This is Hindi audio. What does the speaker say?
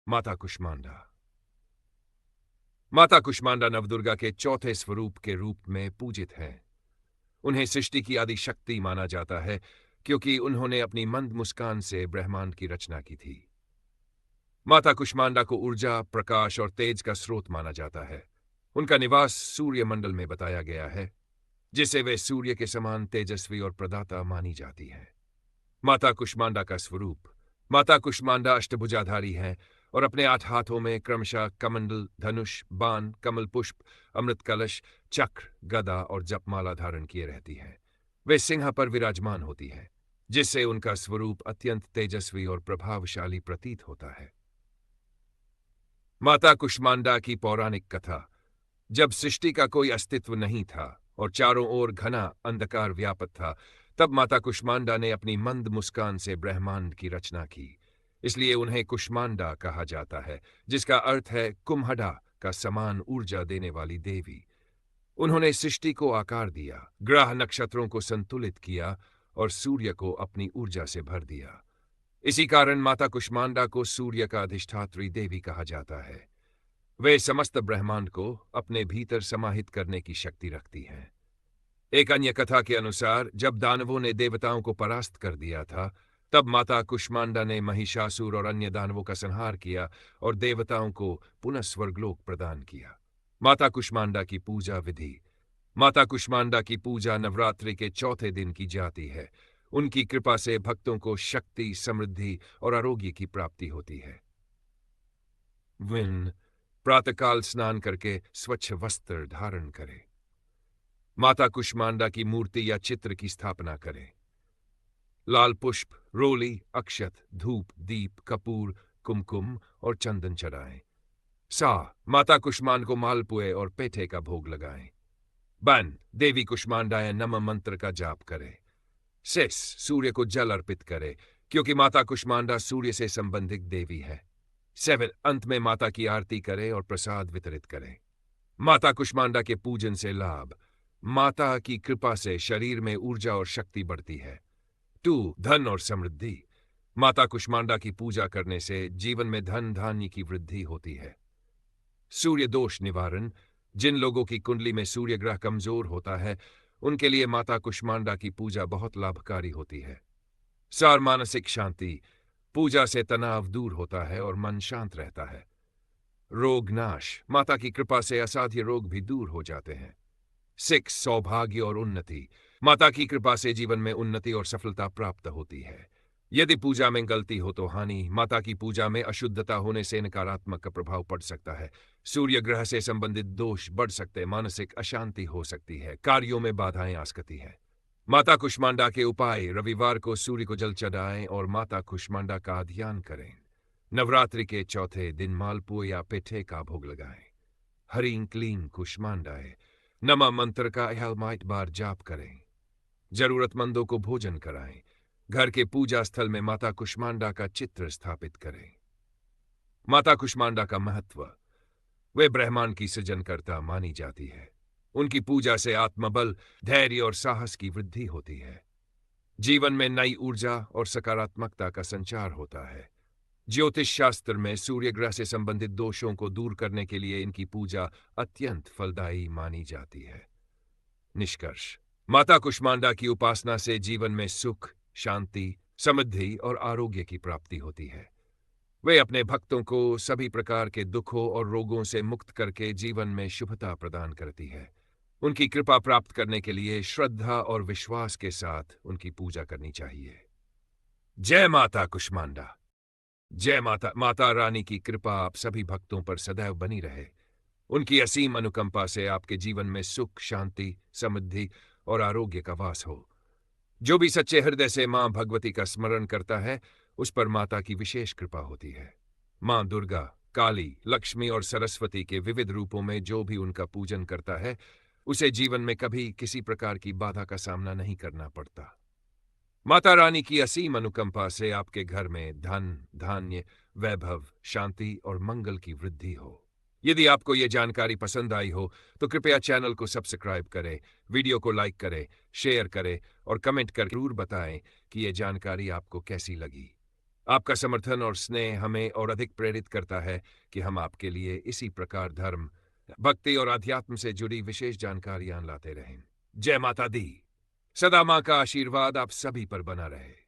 माता कुष्मांडा। माता कुष्मांडा नवदुर्गा के चौथे स्वरूप के रूप में पूजित हैं। उन्हें सृष्टि की आदि शक्ति माना जाता है क्योंकि उन्होंने अपनी मंद मुस्कान से ब्रह्मांड की रचना की थी। माता कुष्मांडा को ऊर्जा, प्रकाश और तेज का स्रोत माना जाता है। उनका निवास सूर्य मंडल में बताया गया है, जिसे वे सूर्य के समान तेजस्वी और प्रदाता मानी जाती हैं। माता कुष्मांडा का स्वरूप। माता कुष्मांडा अष्टभुजाधारी हैं और अपने 8 हाथों में क्रमशः कमंडल, धनुष, बाण, कमल पुष्प, अमृत कलश, चक्र, गदा और जपमाला धारण किए रहती हैं। वे सिंह पर विराजमान होती हैं, जिससे उनका स्वरूप अत्यंत तेजस्वी और प्रभावशाली प्रतीत होता है। माता कुष्मांडा की पौराणिक कथा। जब सृष्टि का कोई अस्तित्व नहीं था और चारों ओर घना अंधकार व्याप्त था, तब माता कुष्मांडा ने अपनी मंद मुस्कान से ब्रह्मांड की रचना की। इसलिए उन्हें कुष्मांडा कहा जाता है, जिसका अर्थ है कुम्हड़ा का समान ऊर्जा देने वाली देवी। उन्होंने सृष्टि को आकार दिया, ग्रह नक्षत्रों को संतुलित किया और सूर्य को अपनी ऊर्जा से भर दिया। इसी कारण माता कुष्मांडा को सूर्य का अधिष्ठात्री देवी कहा जाता है। वे समस्त ब्रह्मांड को अपने भीतर समाहित करने की शक्ति रखती हैं। एक अन्य कथा के अनुसार जब दानवों ने देवताओं को परास्त कर दिया था, तब माता कुष्मांडा ने महिषासुर और अन्य दानवों का संहार किया और देवताओं को पुनः स्वर्गलोक प्रदान किया। माता कुष्मांडा की पूजा विधि। माता कुष्मांडा की पूजा नवरात्रि के चौथे दिन की जाती है। उनकी कृपा से भक्तों को शक्ति, समृद्धि और आरोग्य की प्राप्ति होती है। प्रातःकाल स्नान करके स्वच्छ वस्त्र धारण करें। माता कुष्मांडा की मूर्ति या चित्र की स्थापना करें। लाल पुष्प, रोली, अक्षत, धूप, दीप, कपूर, कुमकुम और चंदन चढ़ाएं। माता कुष्मांडा को मालपुए और पेठे का भोग लगाएं। देवी कुष्मांडाय नमः मंत्र का जाप करें। सूर्य को जल अर्पित करें, क्योंकि माता कुष्मांडा सूर्य से संबंधित देवी है। अंत में माता की आरती करें और प्रसाद वितरित करें। माता कुष्मांडा के पूजन से लाभ। माता की कृपा से शरीर में ऊर्जा और शक्ति बढ़ती है। धन और समृद्धि। माता कुष्मांडा की पूजा करने से जीवन में धन धान्य की वृद्धि होती है। सूर्य दोष निवारण। जिन लोगों की कुंडली में सूर्य ग्रह कमजोर होता है, उनके लिए माता कुष्मांडा की पूजा बहुत लाभकारी होती है। मानसिक शांति। पूजा से तनाव दूर होता है और मन शांत रहता है। रोग नाश। माता की कृपा से असाध्य रोग भी दूर हो जाते हैं। सौभाग्य और उन्नति। माता की कृपा से जीवन में उन्नति और सफलता प्राप्त होती है। यदि पूजा में गलती हो तो हानि। माता की पूजा में अशुद्धता होने से नकारात्मक का प्रभाव पड़ सकता है। सूर्य ग्रह से संबंधित दोष बढ़ सकते, मानसिक अशांति हो सकती है, कार्यों में बाधाएं आ सकती हैं। माता कुष्मांडा के उपाय। रविवार को सूर्य को जल चढ़ाएं और माता कुष्मांडा का ध्यान करें। नवरात्रि के चौथे दिन मालपुए या पेठे का भोग लगाएं। हरिं क्लीं कुष्मांडाय नमः मंत्र का 8 बार जाप करें। जरूरतमंदों को भोजन कराएं। घर के पूजा स्थल में माता कुष्मांडा का चित्र स्थापित करें। माता कुष्मांडा का महत्व। वे ब्रह्मांड की सृजनकर्ता मानी जाती है। उनकी पूजा से आत्मबल, धैर्य और साहस की वृद्धि होती है। जीवन में नई ऊर्जा और सकारात्मकता का संचार होता है। ज्योतिष शास्त्र में सूर्य ग्रह से संबंधित दोषों को दूर करने के लिए इनकी पूजा अत्यंत फलदायी मानी जाती है। निष्कर्ष। माता कुष्मांडा की उपासना से जीवन में सुख, शांति, समृद्धि और आरोग्य की प्राप्ति होती है। वे अपने भक्तों को सभी प्रकार के दुखों और रोगों से मुक्त करके जीवन में शुभता प्रदान करती है। उनकी कृपा प्राप्त करने के लिए श्रद्धा और विश्वास के साथ उनकी पूजा करनी चाहिए। जय माता कुष्मांडा। जय माता। माता रानी की कृपा आप सभी भक्तों पर सदैव बनी रहे। उनकी असीम अनुकंपा से आपके जीवन में सुख, शांति, समृद्धि और आरोग्य का वास हो। जो भी सच्चे हृदय से मां भगवती का स्मरण करता है, उस पर माता की विशेष कृपा होती है। मां दुर्गा, काली, लक्ष्मी और सरस्वती के विविध रूपों में जो भी उनका पूजन करता है, उसे जीवन में कभी किसी प्रकार की बाधा का सामना नहीं करना पड़ता। माता रानी की असीम अनुकंपा से आपके घर में धन, धान्य, वैभव, शांति और मंगल की वृद्धि हो। यदि आपको ये जानकारी पसंद आई हो तो कृपया चैनल को सब्सक्राइब करें, वीडियो को लाइक करें, शेयर करें और कमेंट कर जरूर बताएं कि ये जानकारी आपको कैसी लगी। आपका समर्थन और स्नेह हमें और अधिक प्रेरित करता है कि हम आपके लिए इसी प्रकार धर्म, भक्ति और अध्यात्म से जुड़ी विशेष जानकारियां लाते रहें। जय माता दी। सदा मां का आशीर्वाद आप सभी पर बना रहे।